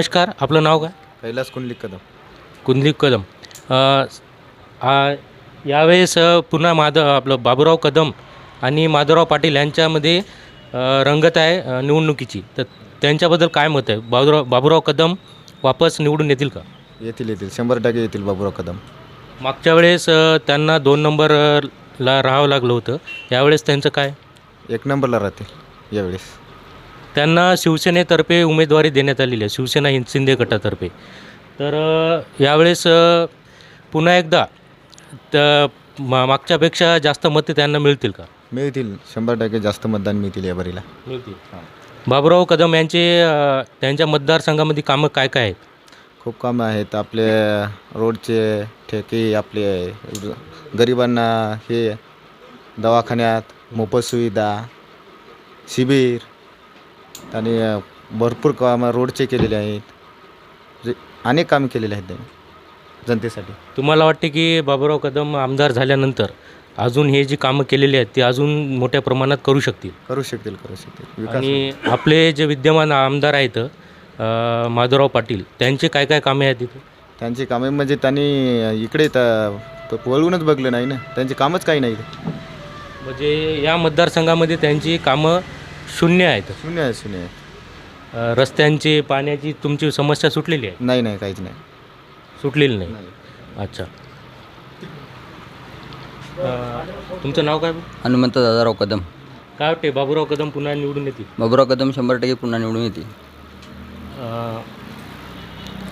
नमस्कार, आपलं नाव काय? कैलास कुंडलिक कदम. कुंदलीप कदम. यावेळेस पुन्हा आपलं बाबूराव कदम आणि माधवराव पाटील यांच्यामध्ये रंगत आहे निवडणुकीची. तर त्यांच्याबद्दल काय मत आहे? बाबूराव कदम वापस निवडून येतील का? येतील 100% येतील बाबूराव कदम. मागच्या वेळेस त्यांना 2 नंबरला राहावं लागलं होतं. यावेळेस त्यांचं काय? 1 नंबरला राहतील यावेळेस. त्यांना शिवसेनेतर्फे उमेदवारी देण्यात आलेली आहे, शिवसेना शिंदे गटातर्फे. तर यावेळेस पुन्हा एकदा मागच्यापेक्षा जास्त मते त्यांना मिळतील का? मिळतील 100% जास्त मतदान मिळतील या बारीला. मिळतील. बाबूराव कदम यांचे त्यांच्या मतदारसंघामध्ये कामं काय काय आहेत? खूप कामं आहेत. आपले रोडचे ठेके, आपले गरिबांना हे दवाखान्यात मोफत सुविधा, शिबिर आणि भरपूर कामं रोडचे केलेले आहेत. अनेक कामं केलेले आहेत त्यांनी जनतेसाठी. तुम्हाला वाटते की बाबूराव कदम आमदार झाल्यानंतर अजून हे जी कामं केलेली आहेत ती अजून मोठ्या प्रमाणात करू शकतील? करू शकतील. आणि आपले जे विद्यमान आमदार आहेत माधवराव पाटील, त्यांचे काय काय कामे आहेत तिथे? त्यांची कामे म्हणजे त्यांनी इकडे वळूनच बघलं नाही ना, त्यांचे कामच काही नाही. म्हणजे या मतदारसंघामध्ये त्यांची कामं शून्य आहेत. शून्य आहे. रस्त्यांची, पाण्याची तुमची समस्या सुटलेली आहे? नाही, काहीच नाही. सुटलेली नाही. अच्छा. तुमचं नाव काय? हनुमंत दादाराव कदम. काय वाटते, बाबूराव कदम पुन्हा निवडून येतील? बाबूराव कदम 100% पुन्हा निवडून येतील.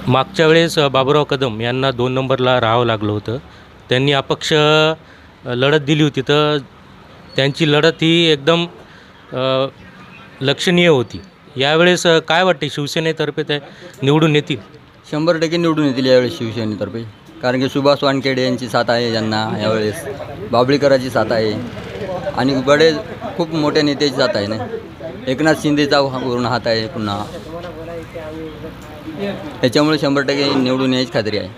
मागच्या वेळेस बाबूराव कदम यांना 2 नंबरला राहावं लागलं होतं. त्यांनी अपक्ष लढत दिली होती, तर त्यांची लढत ही एकदम लक्षणीय होती. यावेळेस काय वाटते, शिवसेनेतर्फे ते निवडून येतील? 100% निवडून येतील यावेळेस शिवसेनेतर्फे. कारण की सुभाष वानखेडे यांची साथ आहे ज्यांना यावेळेस, बाबळीकरांची साथ आहे आणि खूप मोठ्या नेत्याची साथ आहे ना. एकनाथ शिंदेचा वरून हात आहे पुन्हा. त्याच्यामुळे 100% निवडून यायची खात्री आहे.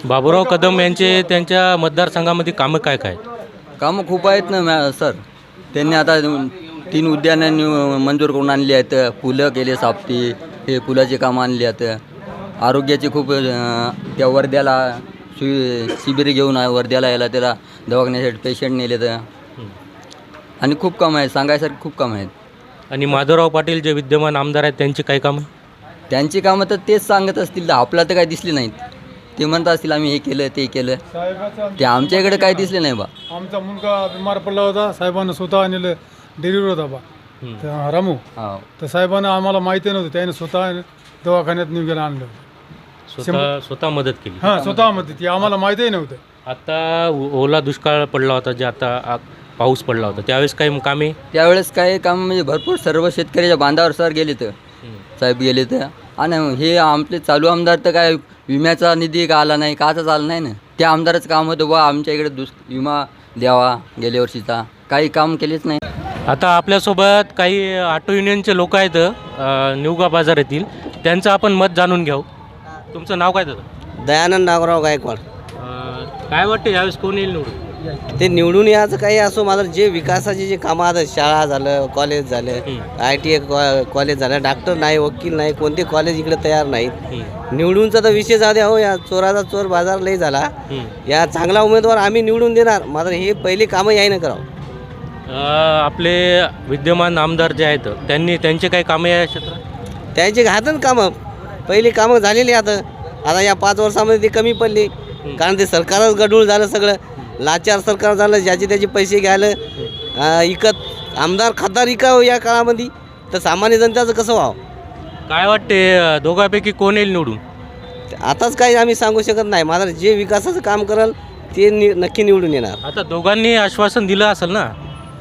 बाबूराव कदम यांचे त्यांच्या मतदारसंघामध्ये कामं काय काय? कामं खूप आहेत ना सर. त्यांनी आता 3 उद्यानं मंजूर करून आणली आहेत. पुलं केले सापटी, हे पुलाचे कामं आणली आहेत. आरोग्याचे खूप त्या वर्ध्याला शिबिर घेऊन वर्ध्याला यायला त्याला दवाखान्यासाठी पेशंट नेले तर. आणि खूप कामं आहेत, सांगायसारखी खूप कामं आहेत. आणि माधवराव पाटील जे विद्यमान आमदार आहेत त्यांची काय कामं? त्यांची कामं तर तेच सांगत असतील, तर आपल्याला तर काही दिसली नाहीत. ते म्हणत असतील आम्ही हे केलं ते केलं, ते आमच्या इकडे काही दिसले नाही बा. आमचा मुलगा बिमार पडला होता, साहेबांना स्वतः आणलेलं डिलिव्हरी होता बा रामू. तर साहेबांना आम्हाला माहिती नव्हतं, त्याने स्वतः दवाखान्यात निघायला आणलं. स्वतः मदत केली? स्वतः मदत, आम्हाला माहितीही नव्हतं. आता ओला दुष्काळ पडला होता, जे आता पाऊस पडला होता, त्यावेळेस काही कामे? त्यावेळेस काही काम म्हणजे भरपूर सर्व शेतकऱ्याच्या बांधावर सर गेले तर साहेब गेले तर. आणि हे आमचे चालू आमदार तर काय विम्याचा निधी का आला नाही, काचाच आला नाही ना. त्या आमदाराचं काम होतं बा आमच्या इकडे विमा द्यावा, गेल्या वर्षीचा काही काम केलेच नाही. आता आपल्यासोबत काही ऑटो युनियनचे लोक आहेत निवगा बाजार येथील, त्यांचं आपण मत जाणून घेऊ. तुमचं नाव काय दादा? दयानंद नागराव गायकवाड. काय वाटतं यावेळेस कोण येईल निवडून? ते निवडून यायचं काही असो, माझं जे विकासाचे जे कामं आहेत, शाळा झालं, कॉलेज झालं, ITI कॉलेज झालं, डॉक्टर नाही, वकील नाही, कोणते कॉलेज इकडे तयार नाहीत. निवडूनचा तर विषय जाऊ द्या हो. या चोराचा चोर बाजार लई झाला. या चांगला उमेदवार आम्ही निवडून देणार, मात्र हे पहिली कामं यायनं करावं. आपले विद्यमान आमदार जे आहेत त्यांचे काही कामं या क्षेत्रात? त्यांचे घातन कामं पहिली कामं झालेली आता या 5 वर्षामध्ये ती कमी पडली. कारण ते सरकारच गडूळ झालं, सगळं लाचार सरकार झालं. ज्याचे त्याचे पैसे घ्यायला इकत आमदार खासदार इकावं या काळामध्ये, तर सामान्य जनताचं कसं व्हावं? काय वाटते, दोघांपैकी कोण येईल निवडून? आताच काही आम्ही सांगू शकत नाही, मात्र जे विकासाचं काम कराल ते नक्की निवडून येणार. आता दोघांनी आश्वासन दिलं असेल ना?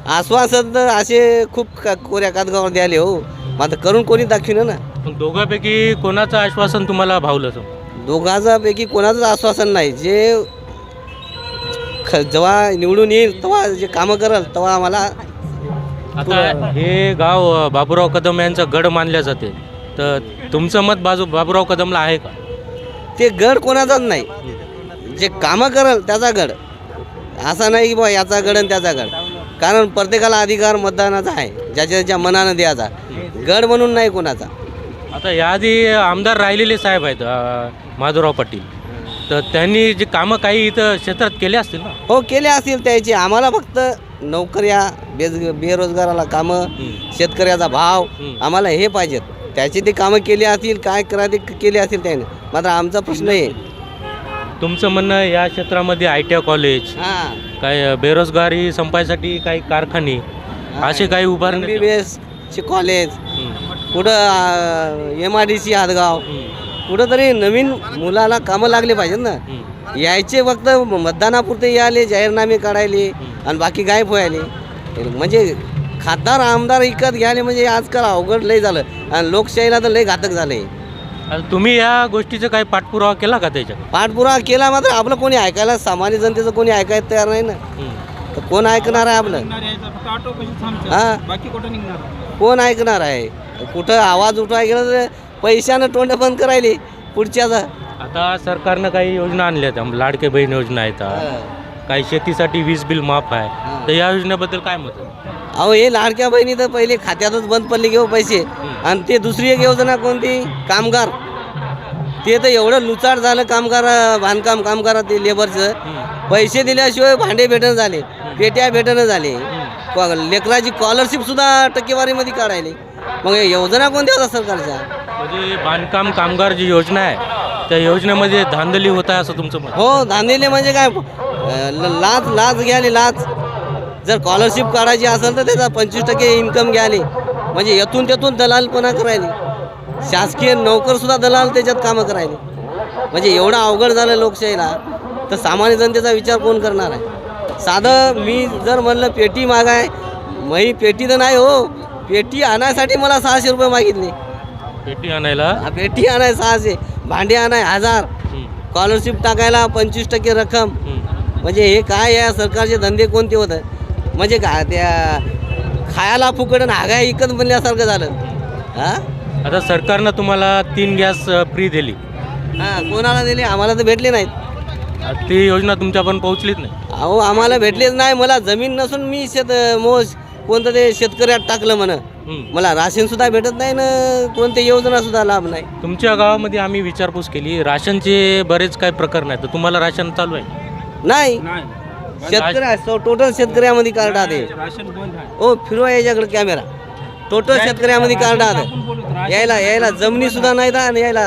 आश्वासन तर असे खूप कोऱ्या कागदावर द्याले हो, मात्र करून कोणी दाखविलं ना. मग दोघांपैकी कोणाचं आश्वासन तुम्हाला भावलं? दोघांपैकी कोणाचंच आश्वासन नाही. जे जेव्हा निवडून येईल तेव्हा जे कामं कराल तेव्हा आम्हाला. आता हे गाव बाबूराव कदम यांचा गड मानल्या जाते, तर तुमचं मत बाबूराव कदमला आहे का? ते गड कोणाचाच नाही, जे कामं कराल त्याचा गड. असा नाही की बा याचा गड आणि त्याचा गड. कारण प्रत्येकाला अधिकार मतदानाचा आहे, ज्याच्या त्याच्या मनानं द्यायचा. गड म्हणून नाही कोणाचा. आता याआधी आमदार राहिलेले साहेब आहेत माधवराव पाटील, तर त्यांनी जे कामं काही इथं क्षेत्रात केले असतील ना. हो केले असतील त्याचे. आम्हाला फक्त नोकऱ्या, बेरोजगाराला कामं, शेतकऱ्याचा भाव, आम्हाला हे पाहिजेत. त्याचे ते कामं केली असतील, काय करा ते केले असतील त्याने. मात्र आमचा प्रश्न आहे तुमचं म्हणणं या क्षेत्रामध्ये ITI कॉलेज, हां काय बेरोजगारी संपायसाठी काही कारखाने असे काही उभारणे. MBBS कॉलेज, कुठं MIDC हातगाव, कुठंतरी नवीन मुलाला कामं लागले पाहिजेत ना. यायचे फक्त मतदानापुरते यायले, जाहीरनामे काढायले आणि बाकी गायब व्हायले. म्हणजे खासदार आमदार विकत घ्यायले म्हणजे आजकाल अवघड लय झालं आणि लोकशाहीला तर लय घातक झालं आहे. आता तुम्ही या गोष्टीचा काही पाठपुरावा केला का त्याच्यात? पाठपुरावा केला, मात्र आपलं कोणी ऐकायला, सामान्य जनतेचं कोणी ऐकायला तयार नाही ना. तर कोण ऐकणार आहे आपलं? हां कोण ऐकणार आहे? कुठं आवाज उठवाय गेलं तर पैशानं तोंड बंद करायले पुढच्याचा. आता सरकारनं काही योजना आणल्या आहेत, लाडके बहीण योजना आहेत, काही शेतीसाठी वीज बिल माफ आहे, तर या योजनेबद्दल काय मत आहे? अहो हे लाडक्या बहिणी तर पहिले खात्यातच बंद पडले घेऊ पैसे. आणि ते दुसरी एक योजना कोणती, कामगार, ते तर एवढं लुचाड झालं. कामगार, बांधकाम कामगार, ते लेबरचं पैसे दिल्याशिवाय भांडे भेटणं झाले, पेट्या भेटणं झाले, लेकराची स्कॉलरशिपसुद्धा टक्केवारीमध्ये काढायले. मग हे योजना कोणत्या होत्या सरकारच्या? म्हणजे बांधकाम कामगार जी योजना आहे त्या योजनेमध्ये धांदली होत आहे असं तुमचं मत? हो धांदेले म्हणजे काय, लाच घ्याले, लाच. जर स्कॉलरशिप काढायची असेल तर त्याचा 25% इन्कम घ्याले, म्हणजे येथून तेथून दलालपणा करायले. शासकीय नोकरसुद्धा दलाल त्याच्यात कामं करायले. म्हणजे एवढं अवघड झालं लोकशाहीला, तर सामान्य जनतेचा विचार कोण करणार आहे? साधं मी जर म्हणलं पेटी मागाय, मग पेटी तर नाही हो, पेटी आणायसाठी मला 600 रुपये मागितले. पेटी आणायला? पेटी आणाय 600, भांडे आणाय 1000, स्कॉलरशिप टाकायला 25% रक्कम. म्हणजे हे काय या सरकारचे धंदे कोणते होतं? म्हणजे काय त्या खायला फुकट आणि हागाय इकत बनल्यासारखं झालं. हां आता सरकारनं तुम्हाला 3 गॅस फ्री दिली, हां कोणाला दिले? आम्हाला तर भेटले नाहीत. ती योजना तुमच्यापर्यंत पोहोचलीच नाही. अहो आम्हाला भेटलेच नाही. मला जमीन नसून मी कोणतं ते शेतकऱ्यात टाकलं म्हण. मला राशनसुद्धा भेटत नाही ना, कोणत्या योजनासुद्धा लाभ नाही. तुमच्या गावामध्ये आम्ही विचारपूस केली, राशनचे बरेच काही प्रकरण आहेत, तर तुम्हाला राशन चालू आहे? नाही, शेतकऱ्या टोटल शेतकऱ्यामध्ये कार्ड आहे. हो फिरवा याच्याकडे कॅमेरा. टोटल शेतकऱ्यामध्ये कार्ड आहे. यायला जमिनी सुद्धा नाहीत आणि यायला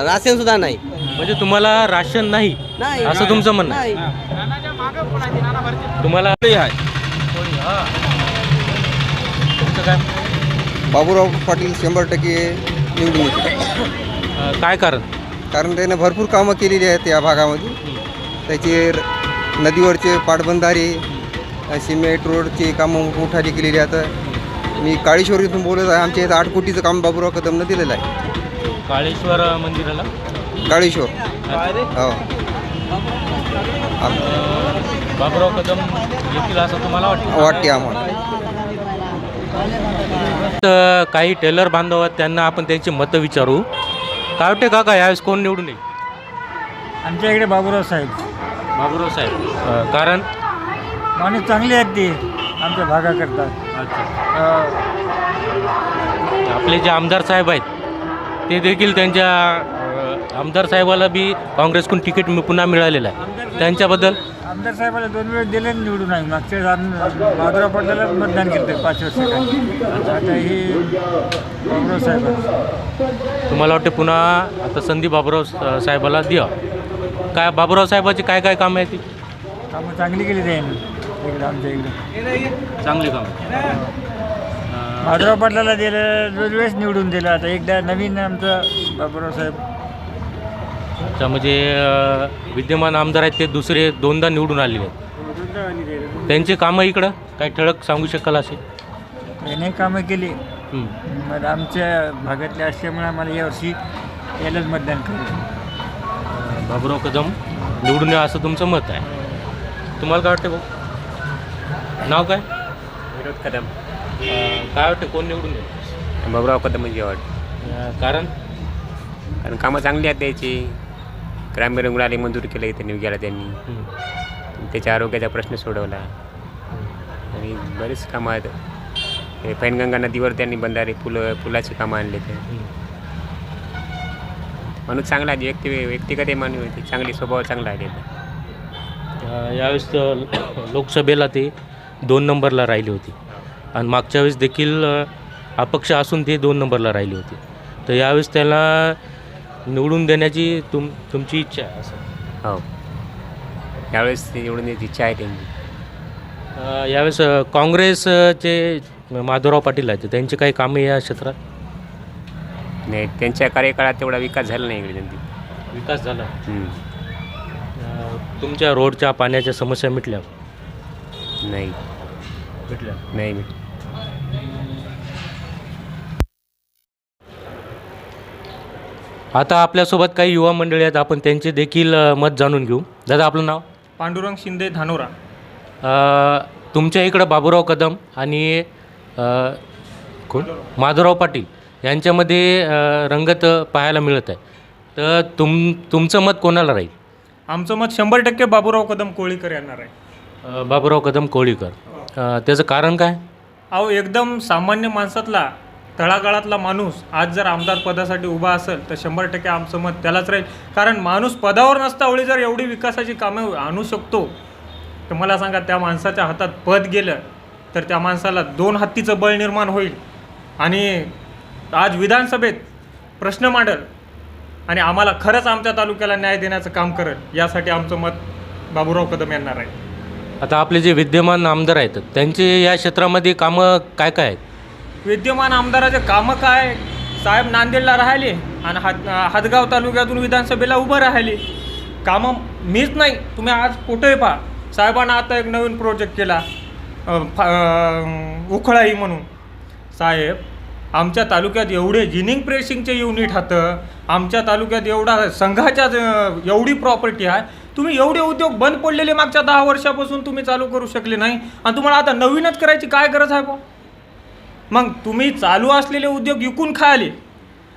राशन सुद्धा नाही. म्हणजे तुम्हाला राशन नाही असं तुमचं म्हणणं आहे? तुम्हाला तुमचं काय? बाबूराव पाटील 100% निवडून येतील. काय कारण? कारण त्याने भरपूर कामं केलेली आहेत या भागामध्ये. त्याचे नदीवरचे पाटबंधारे, सिमेंट रोडची कामं मोठाली केलेली आहेत. मी काळेश्वर इथून बोलत आहे. आमच्या इथं 8 कोटीचं काम बाबूराव कदमनं दिलेलं आहे. काळेश्वर मंदिराला? काळेश्वर हो. बाबूराव कदम येतील असं तुम्हाला वाटतं? वाटते आम्हाला. तर काही टेलर बांधव आहेत, त्यांना आपण त्यांची मतं विचारू. काय वाटते काका, यावेळेस कोण निवडून येईल? आमच्या इकडे बाबूराव साहेब. बाबूराव साहेब कारण? माणूस चांगले आहेत ते आमच्या भागाकरता. आपले जे आमदार साहेब आहेत ते देखील त्यांच्या आमदार साहेबाला बी काँग्रेसकडून तिकीट पुन्हा मिळालेलं आहे, त्यांच्याबद्दल? आमदार साहेबाला 2 वेळ दिले निवडून आहे. मागच्या माधवराव पाटलालाच मतदान केलं 5 वर्ष. आता हे बाबूराव साहेब. तुम्हाला वाटते पुन्हा आता संधी बाबूराव साहेबाला द्या? काय बाबूराव साहेबाची काय काय कामं आहेत ती? कामं चांगली केली त्याने इकडं आमच्या इकडं. चांगली कामं. माधवराव पाटलाला दिलं, 2 वेळेस निवडून दिलं. आता एकदा नवीन आमचं बाबूराव साहेब. अच्छा, म्हणजे विद्यमान आमदार आहेत ते दुसरे 2दा निवडून आलेले आहेत. त्यांचे कामं इकडं काय ठळक सांगू शकाल असे? याने कामं केली. मग आमच्या भागातले असल्यामुळे आम्हाला यावर्षी यालाच मतदान केलं. बाबूराव कदम निवडून या असं तुमचं मत आहे. तुम्हाला काय वाटतं भाऊ? नाव काय? विनोद कदम. काय वाटतं कोण निवडून येईल? बाबूराव कदम म्हणजे वाटतं. कारण? कारण कामं चांगली आहेत त्याची. ग्रामीण रुग्णालय मंजूर केलं इथे निवग्याला त्यांनी. त्याच्या आरोग्याचा प्रश्न सोडवला आणि बरेच कामं आहेत. हे पैनगंगा नदीवर त्यांनी बंधारे पुलाची कामं आणले ते. माणूस चांगला आहे, व्यक्तिगत आहे माणूस, चांगली स्वभाव चांगला आहे त्याचा. यावेळेस लोकसभेला ते 2 नंबरला राहिली होती आणि मागच्या वेळेस देखील अपक्ष असून ते 2 नंबरला राहिली होती. तर यावेळेस त्याला निवडून देण्याची तुमची इच्छा आहे असं? हो, यावेळेस निवडून द्यायची इच्छा आहे त्यांची. यावेळेस काँग्रेसचे माधवराव पाटील आहेत, त्यांची काही कामे या क्षेत्रात? नाही, त्यांच्या कार्यकाळात तेवढा विकास झाला नाही इकडे त्यांची. विकास झाला? तुमच्या रोडच्या पाण्याच्या समस्या मिटल्या? नाही मिटल्या नाही. आता आपल्यासोबत काही युवा मंडळी आहेत, आपण त्यांचे देखील मत जाणून घेऊ. दादा, आपलं नाव? पांडुरंग शिंदे, धानोरा. तुमच्या इकडं बाबूराव कदम आणि कोण माधवराव पाटील यांच्यामध्ये रंगत पाहायला मिळत आहे. तर तुमचं मत कोणाला राहील? आमचं मत 100% बाबूराव कदम कोळीकर येणार आहे. बाबूराव कदम कोळीकर. त्याचं कारण काय? अहो, एकदम सामान्य माणसातला, तळागाळातला माणूस आज जर आमदार पदासाठी उभा असेल तर 100% आमचं मत त्यालाच राहील. कारण माणूस पदावर नसतावेळी जर एवढी विकासाची कामे आणू शकतो तर मला सांगा, त्या माणसाच्या हातात पद गेलं तर त्या माणसाला 2 हत्तीचं बळ निर्माण होईल आणि आज विधानसभेत प्रश्न मांडल आणि आम्हाला खरंच आमच्या तालुक्याला न्याय देण्याचं काम करेल. यासाठी आमचं मत बाबूराव कदम येणार आहे. आता आपले जे विद्यमान आमदार आहेत त्यांचे या क्षेत्रामध्ये कामं काय काय आहेत? विद्यमान आमदाराचे कामं काय? साहेब नांदेडला राहिले आणि हातगाव तालुक्यातून विधानसभेला उभं राहिले. कामं मीच नाही, तुम्ही आज कुठेही पहा. साहेबांना आता एक नवीन प्रोजेक्ट केला, उखळाई म्हणून. साहेब, आमच्या तालुक्यात एवढे जिनिंग प्रेसिंगचे युनिट हातं, आमच्या तालुक्यात एवढा संघाच्या एवढी प्रॉपर्टी आहे. तुम्ही एवढे उद्योग बंद पडलेले मागच्या 10 वर्षापासून तुम्ही चालू करू शकले नाही आणि तुम्हाला आता नवीनच करायची काय गरज आहे बा? मग तुम्ही चालू असलेले उद्योग विकून खायले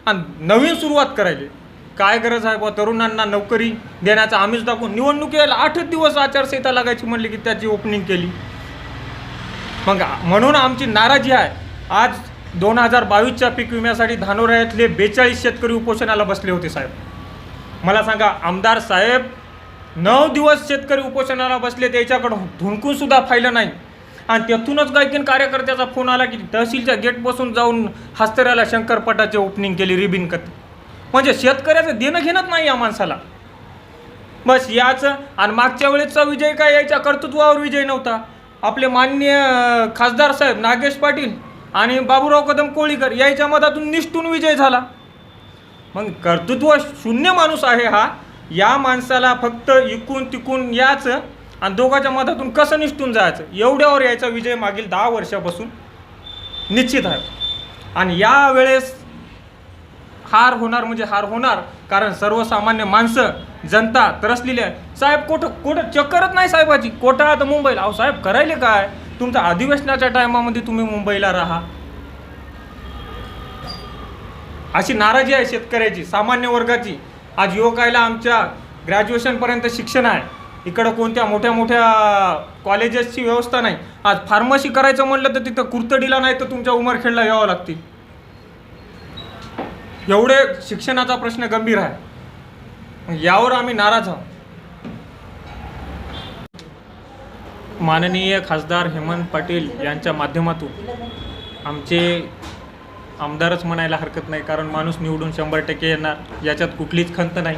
आणि नवीन सुरुवात करायली काय गरज आहे बा? तरुणांना नोकरी देण्याचा आम्हीच दाखवून निवडणुकीला 8 दिवस आचारसंहिता लागायची म्हणली की त्याची ओपनिंग केली. मग म्हणून आमची नाराजी आहे. आज 2022च्या पीक विम्यासाठी धानोऱ्यातले 42 शेतकरी उपोषणाला बसले होते. साहेब, मला सांगा, आमदार साहेब 9 दिवस शेतकरी उपोषणाला बसले, त्याच्याकडं धुणकून सुद्धा फायलं नाही. आणि त्यातूनच गायकीन कार्यकर्त्याचा फोन आला की तहसीलच्या गेटपासून जाऊन हस्तऱ्याला शंकरपटाचे ओपनिंग केली, रिबिन कट. म्हणजे शेतकऱ्याचं देणं घेणंच नाही या माणसाला. बस याचं. आणि मागच्या वेळेसचा विजय काय याच्या कर्तृत्वावर विजय नव्हता. आपले माननीय खासदार साहेब नागेश पाटील आणि बाबूराव कदम कोळीकर याच्या मधातून निष्ठून विजय झाला. मग कर्तृत्व शून्य माणूस आहे हा. या माणसाला फक्त इकून तिकून याचं आणि दोघांच्या मधातून कसं निष्ठून जायचं, एवढ्यावर याचा विजय मागील 10 वर्षापासून निश्चित आहे. आणि यावेळेस हार होणार म्हणजे हार होणार, कारण सर्वसामान्य माणसं, जनता त्रसलेली आहे. साहेब, कुठं चक्करच नाही साहेबाची. कोटा तर मुंबईला. अहो साहेब, करायले काय? तुमच्या अधिवेशनाच्या टायमामध्ये तुम्ही मुंबईला राहा. अशी नाराजी आहे शेतकऱ्याची, सामान्य वर्गाची. आज युवकायला आमच्या ग्रॅज्युएशनपर्यंत शिक्षण आहे, इकडं कोणत्या मोठ्या मोठ्या कॉलेजेसची व्यवस्था नाही. आज फार्मसी करायचं म्हणलं तर तिथं कुर्तडीला नाही तर तुमच्या उमरखेडला यावं लागते. एवढे शिक्षणाचा प्रश्न गंभीर आहे. यावर आम्ही नाराज आहोत. माननीय खासदार हेमंत पाटील यांच्या माध्यमातून आमचे आमदारच म्हणायला हरकत नाही, कारण माणूस निवडून 100% येणार, याच्यात कुठलीच खंत नाही.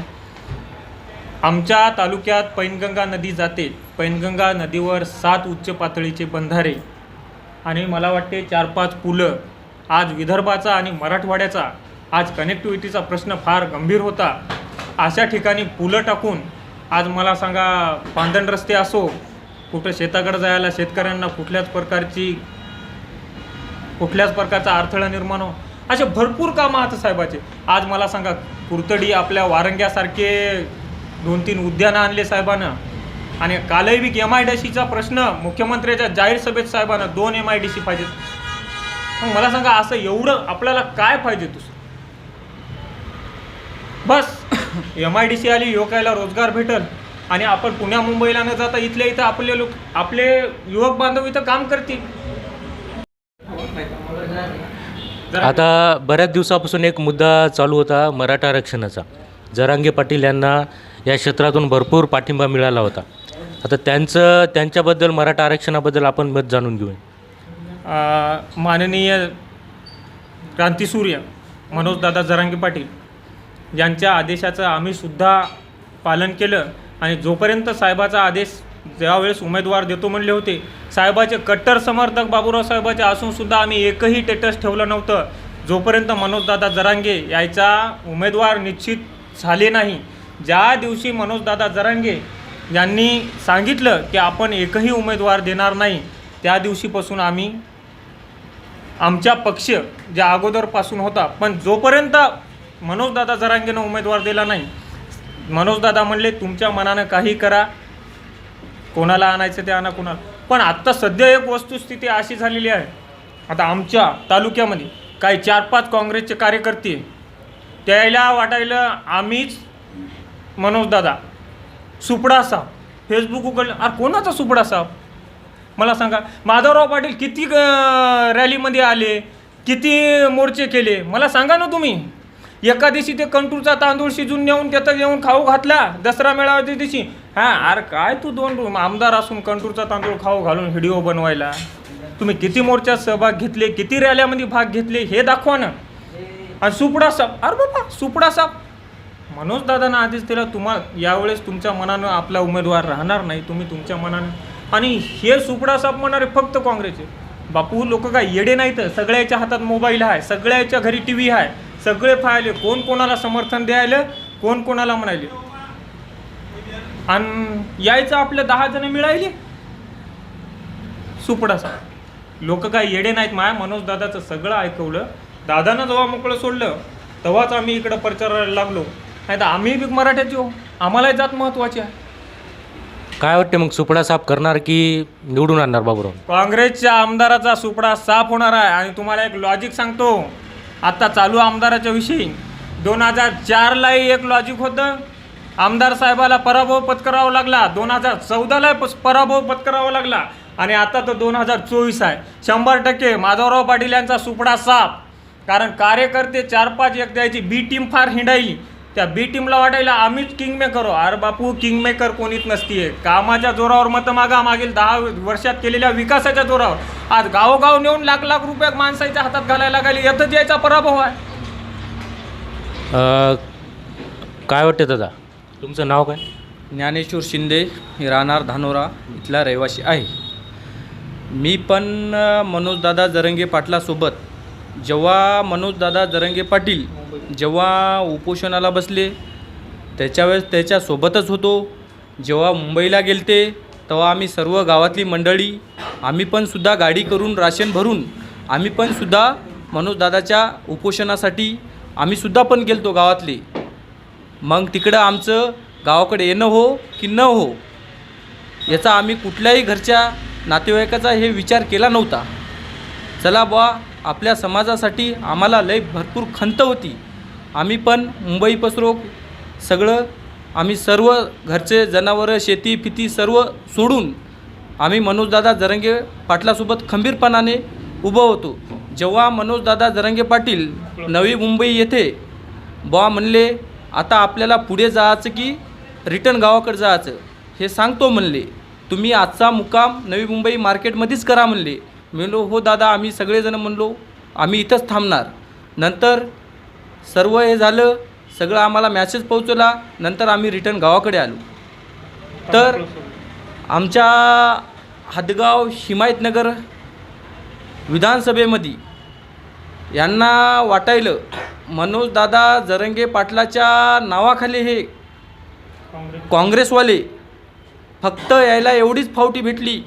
आमच्या तालुक्यात पैनगंगा नदी जाते. पैनगंगा नदीवर 7 उच्च पातळीचे बंधारे आणि मला वाटते 4-5 पुलं. आज विदर्भाचा आणि मराठवाड्याचा आज कनेक्टिव्हिटीचा प्रश्न फार गंभीर होता. अशा ठिकाणी पुलं टाकून आज मला सांगा, पांधन रस्ते असो, कुठं शेताकडे जायला शेतकऱ्यांना कुठल्याच प्रकारचा अडथळा निर्माण हो, असे भरपूर कामं आहेत साहेबाचे. आज मला सांगा, कुर्तडी आपल्या वारंग्यासारखे 2-3 उद्यानं आणले साहेबानं. आणि कालही MIDCचा प्रश्न मुख्यमंत्र्याच्या जाहीर सभेत साहेबानं 2 MIDC पाहिजेत. मग मला सांगा, असं एवढं आपल्याला काय पाहिजे दुसरं? बस MIDC आली, युवकाला रोजगार भेटल आणि आपण पुण्या मुंबईला न जाता इथल्या इथं आपले युवक बांधव इथं काम करतील. आता बऱ्याच दिवसापासून एक मुद्दा चालू होता मराठा आरक्षणाचा. जरांगे पाटील यांना या क्षेत्रातून भरपूर पाठिंबा मिळाला होता. आता त्यांच्याबद्दल मराठा आरक्षणाबद्दल आपण मत जाणून घेऊया. माननीय क्रांतिसूर्य मनोजदादा जरांगे पाटील यांच्या आदेशाचं आम्हीसुद्धा पालन केलं आणि जोपर्यंत साहेबाचा आदेश ज्यावेळेस उमेदवार देतो म्हणले होते, साहेबाचे कट्टर समर्थक बाबूराव साहेबाचे असूनसुद्धा आम्ही एकही स्टेटस ठेवलं नव्हतं. जोपर्यंत मनोजदादा जरांगे याचा उमेदवार निश्चित झाले नाही, ज्या दिवशी मनोजदादा जरांगे यांनी सांगितलं की आपण एकही उमेदवार देणार नाही, त्या दिवशीपासून आम्ही आमचा पक्ष ज्या अगोदरपासून होता, पण जोपर्यंत मनोजदादा जरांगेनं उमेदवार दिला नाही, मनोजदादा म्हणले तुमच्या मनानं काही करा, कोणाला आणायचं ते आणा कोणाला. पण आत्ता सध्या एक वस्तुस्थिती अशी झालेली आहे, आता आमच्या तालुक्यामध्ये काही 4-5 काँग्रेसचे कार्यकर्ते त्याला वाटायला आम्हीच मनोजदादा सुपडा साहेब फेसबुक उघडलं. अरे कोणाचा सुपडा साहेब मला सांगा. माधवराव पाटील किती रॅलीमध्ये आले, किती मोर्चे केले मला सांगा ना तुम्ही. एका दिवशी ते कंटूरचा तांदूळ शिजून नेऊन त्याचं येऊन खाऊ घातला दसरा मेळाव्याच्या दिवशी. हां अरे काय तू 2 आमदार असून कंटूरचा तांदूळ खाऊ घालून व्हिडिओ बनवायला. तुम्ही किती मोर्चात सहभाग घेतले, किती रॅल्यामध्ये भाग घेतले हे दाखवा ना. आणि सुपडा साहेब, अरे बाबा सुपडा साहेब मनोजदादांना आदेश दिला, तुम्हाला यावेळेस तुमच्या मनानं आपला उमेदवार राहणार नाही, तुम्ही तुमच्या मनानं. आणि हे सुपडा साहेब म्हणणारे फक्त काँग्रेसचे. बापू लोक काय येडे नाहीत, सगळ्याच्या हातात मोबाईल आहे, सगळ्याच्या घरी टी व्ही आहे, सगळे पाहिले कोण कोणाला समर्थन द्यायला, कोण कोणाला म्हणाले. आणि यायचं आपल्या 10 जण मिळाले सुपडा साहेब. लोक काय येडे नाहीत. मनोज दादाचं सगळं ऐकवलं, दादानं जेव्हा मोकळं सोडलं तेव्हाच आम्ही इकडं प्रचाराला लागलो. नाही तर आम्ही बी मराठ्याची हो, आम्हालाही जात महत्त्वाची आहे. काय वाटते मग, सुपडा साफ करणार की निवडून आणणार बाबूराव? काँग्रेसच्या आमदाराचा सुपडा साफ होणार आहे. आणि तुम्हाला एक लॉजिक सांगतो, आता चालू आमदाराच्या विषयी 2004लाही एक लॉजिक होतं, आमदार साहेबाला पराभव पत्करावा लागला, 2014ला पराभव पत्करावा लागला, आणि आता तर 2024 आहे. 100% माधवराव पाटील यांचा सुपडा साफ. कारण कार्यकर्ते 4-5 एक द्यायची बी टीम फार हिंडायली, त्या बी टीमला वाटायला आम्हीच किंगमेकर हो. अरे बापू किंगमेकर कोणीच नसतीये. कामाच्या जोरावर मतं मागा, मागील 10 वर्षात केलेल्या विकासाच्या जोरावर आज गावोगाव नेऊन लाख रुपये माणसाच्या हातात घालायला लागले, यातच यायचा पराभव आहे. काय वाटते दादा, तुमचं नाव काय? ज्ञानेश्वर शिंदे, मी राहणार धानोरा इथला रहिवासी आहे. मी पण मनोजदादा जरांगे पाटलासोबत, जेव्हा मनोजदादा जरांगे पाटील जेव्हा उपोषणाला बसले त्याच्यावेळेस त्याच्यासोबतच होतो. जेव्हा मुंबईला गेलते तेव्हा आम्ही सर्व गावातली मंडळी आम्ही पण सुद्धा गाडी करून राशन भरून आम्ही पण सुद्धा मनोजदादाच्या उपोषणासाठी आम्ही सुद्धा पण गेलतो गावातले. मग तिकडं आमचं गावाकडे येणं हो की न हो याचा आम्ही कुठल्याही घरच्या नातेवाईकाचा हे विचार केला नव्हता. चला बुवा, आपल्या समाजासाठी आम्हाला लय भरपूर खंत होती. आम्ही पण मुंबई पसरो सगळं आम्ही सर्व घरचे जनावरं शेती फिती सर्व सोडून आम्ही मनोजदादा जरांगे पाटलासोबत खंबीरपणाने उभं होतो. जेव्हा मनोजदादा जरांगे पाटील नवी मुंबई येथे बुवा म्हणले आता आपल्याला पुढे जायचं की रिटर्न गावाकडे जायचं हे सांगतो म्हणले, तुम्ही आजचा मुक्काम नवी मुंबई मार्केटमध्येच करा म्हणले. मी म्हणलो हो दादा, आम्ही सगळेजण म्हणलो आम्ही इथंच थांबणार. नंतर सर्व हे झालं, सगळं आम्हाला मॅसेज पोहोचवला, नंतर आम्ही रिटर्न गावाकडे आलो. तर आमच्या हदगाव हिमायतनगर विधानसभेमध्ये यांना वाटायलं मनोजदादा जरांगे पाटलाच्या नावाखाली हे काँग्रेसवाले फक्त यायला एवढीच फावटी भेटली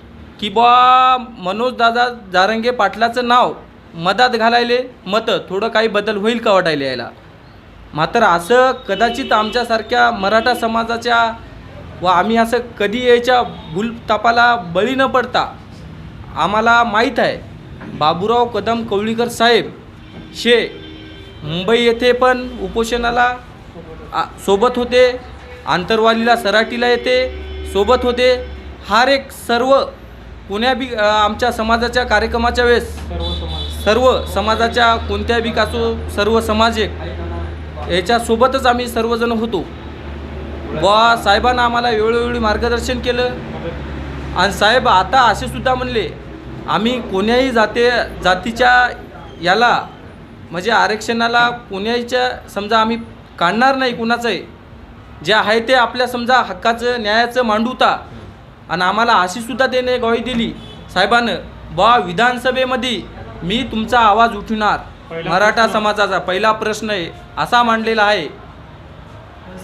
की बा मनोजदादा जरांगे पाटलाचं नाव मधात घालायले मतं थोडं काही बदल होईल का वाटायला यायला. मात्र असं कदाचित आमच्यासारख्या मराठा समाजाच्या व आम्ही असं कधी यायच्या भूलतापाला बळी न पडता आम्हाला माहीत आहे बाबूराव कदम कवळीकर साहेब मुंबई येथे पण उपोषणाला सोबत होते, आंतरवालीला सराटीला येते सोबत होते. हर एक सर्व कोण्या बी आमच्या समाजाच्या कार्यक्रमाच्या वेळेस सर्व समाजाच्या कोणत्या बी असो सर्व समाज एक याच्यासोबतच आम्ही सर्वजण होतो. बुवा साहेबांना आम्हाला वेळोवेळी मार्गदर्शन केलं. आणि साहेब आता असे सुद्धा म्हणले, आम्ही कोण्याही जातीच्या याला म्हणजे आरक्षणाला कोण्याच्या समजा आम्ही काढणार नाही कुणाचंही, जे आहे ते आपल्या समजा हक्काचं न्यायाचं मांडूता. आणि आम्हाला अशी सुद्धा त्याने ग्वाही दिली साहेबानं, बुवा विधानसभेमध्ये मी तुमचा आवाज उठवणार, मराठा समाजाचा पहिला प्रश्न आहे असा मांडलेला आहे.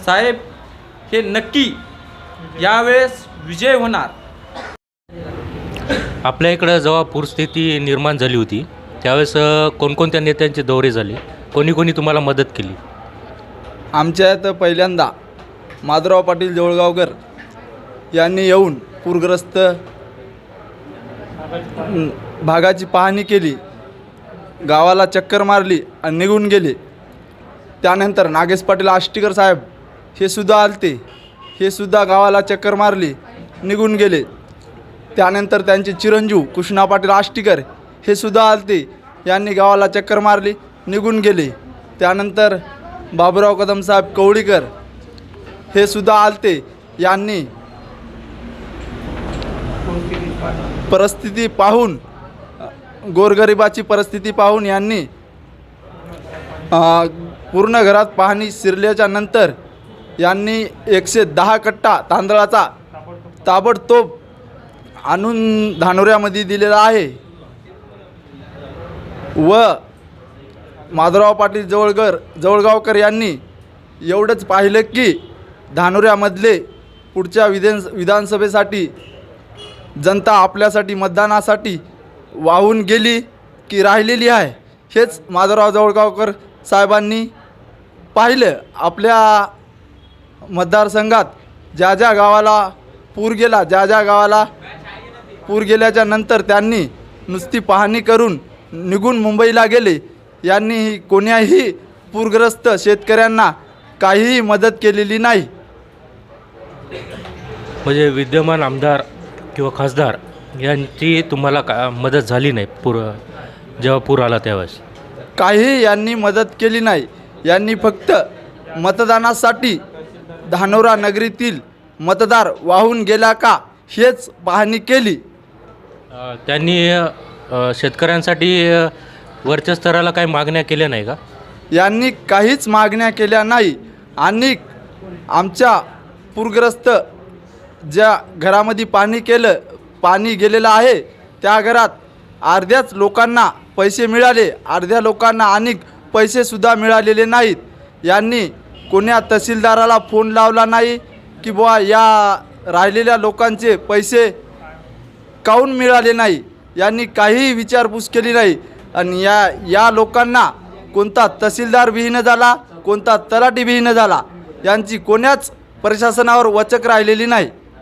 साहेब हे नक्की यावेळेस विजय होणार. आपल्या इकडं जेव्हा पूरस्थिती निर्माण झाली होती त्यावेळेस कोणकोणत्या नेत्यांचे दौरे झाले, कोणी कोणी तुम्हाला मदत केली? आमच्या इथं पहिल्यांदा माधवराव पाटील जवळगावकर यांनी येऊन पूरग्रस्त भागाची पाहणी केली, गावाला चक्कर मारली आणि निघून गेले. त्यानंतर नागेश पाटील आष्टीकर साहेब हे सुद्धा आलते, हे सुद्धा गावाला चक्कर मारली निघून गेले. त्यानंतर त्यांचे चिरंजीव कृष्णा पाटील आष्टीकर हे सुद्धा आलते, यांनी गावाला चक्कर मारली निघून गेले. त्यानंतर बाबूराव कदम साहेब कवडीकर हे सुद्धा आलते, यांनी परिस्थिती पाहून गोरगरिबाची परिस्थिती पाहून यांनी पूर्ण घरात पाहणी शिरल्याच्या नंतर यांनी 110 कट्टा तांदळाचा ताबडतोब आणून धानोऱ्यामध्ये दिलेला आहे. व माधवराव पाटील जवळगावकर यांनी एवढंच पाहिलं की धानोऱ्यामधले पुढच्या विधानसभेसाठी जनता आपल्यासाठी मतदानासाठी वाहून गेली की राहिलेली आहे, हेच माधवराव जवळगावकर साहेबांनी पाहिलं. आपल्या मतदारसंघात ज्या ज्या गावाला पूर गेला, ज्या ज्या गावाला पूर गेल्याच्या नंतर त्यांनी नुसती पाहणी करून निघून मुंबईला गेले. यांनी कोण्याही पूरग्रस्त शेतकऱ्यांना काहीही मदत केलेली नाही. म्हणजे विद्यमान आमदार किंवा खासदार यांची तुम्हाला मदत झाली नाही जेव्हा पूर आला त्यावेळेस? काहीही यांनी मदत केली नाही. यांनी फक्त मतदानासाठी धानोरा नगरीतील मतदार वाहून गेला का हेच पाहणी केली. त्यांनी शेतकऱ्यांसाठी वरच्या स्तराला काही मागण्या केल्या नाही का? यांनी काहीच मागण्या केल्या नाही. आणि आमच्या पूरग्रस्त ज्या घरामध्ये पाणी गेलेलं आहे त्या घरात अर्ध्याच लोकांना पैसे मिळाले, अर्ध्या लोकांना अनेक पैसेसुद्धा मिळालेले नाहीत. यांनी कोण्या तहसीलदाराला फोन लावला नाही की बुवा या राहिलेल्या लोकांचे पैसे काहून मिळाले नाही. यांनी काहीही विचारपूस केली नाही. आणि या लोकांना कोणता तहसीलदार विहीन झाला, कोणता तलाठी विहीन झाला, यांची कोण्याच प्रशासनावर वचक राहिलेली नाही.